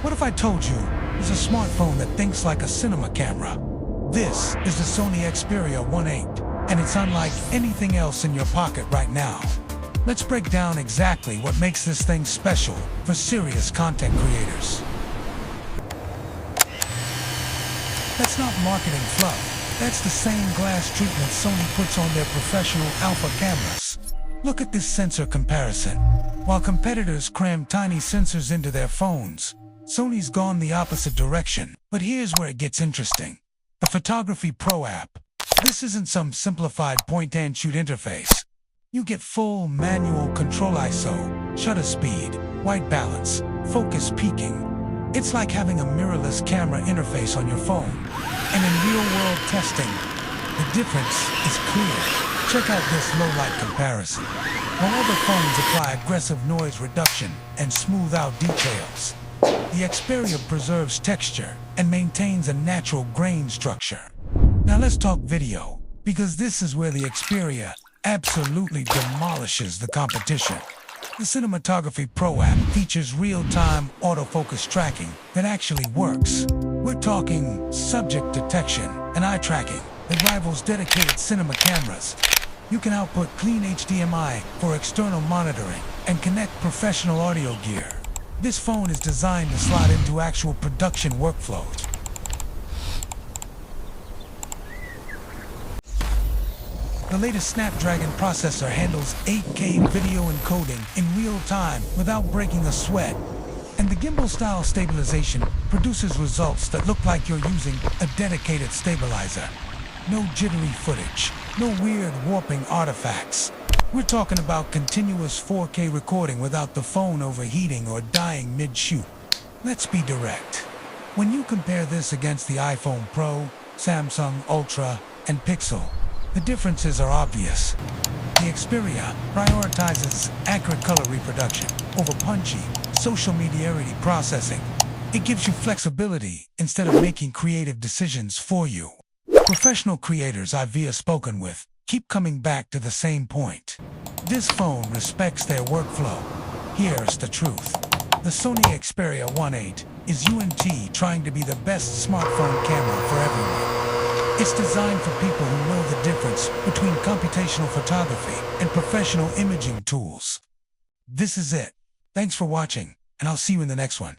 What if I told you there's a smartphone that thinks like a cinema camera? This is the Sony Xperia VIII, and it's unlike anything else in your pocket right now. Let's break down exactly what makes this thing special for serious content creators. That's not marketing fluff. That's the same glass treatment Sony puts on their professional alpha cameras. Look at this sensor comparison. While competitors cram tiny sensors into their phones, Sony's gone the opposite direction. But here's where it gets interesting. The Photography Pro app. This isn't some simplified point-and-shoot interface. You get full manual control ISO, shutter speed, white balance, focus peaking. It's like having a mirrorless camera interface on your phone. And in real-world testing, the difference is clear. Check out this low-light comparison. While other phones apply aggressive noise reduction and smooth out details, the Xperia preserves texture and maintains a natural grain structure. Now let's talk video, because this is where the Xperia absolutely demolishes the competition. The Cinematography Pro app features real-time autofocus tracking that actually works. We're talking subject detection and eye tracking that rivals dedicated cinema cameras. You can output clean HDMI for external monitoring and connect professional audio gear. This phone is designed to slot into actual production workflows. The latest Snapdragon processor handles 8K video encoding in real time without breaking a sweat. And the gimbal-style stabilization produces results that look like you're using a dedicated stabilizer. No jittery footage, no weird warping artifacts. We're talking about continuous 4K recording without the phone overheating or dying mid-shoot. Let's be direct. When you compare this against the iPhone Pro, Samsung Ultra, and Pixel, the differences are obvious. The Xperia prioritizes accurate color reproduction over punchy, social media-ready processing. It gives you flexibility instead of making creative decisions for you. Professional creators I've spoken with keep coming back to the same point. This phone respects their workflow. Here's the truth. The Sony Xperia VIII is UNT trying to be the best smartphone camera for everyone. It's designed for people who know the difference between computational photography and professional imaging tools. This is it. Thanks for watching, and I'll see you in the next one.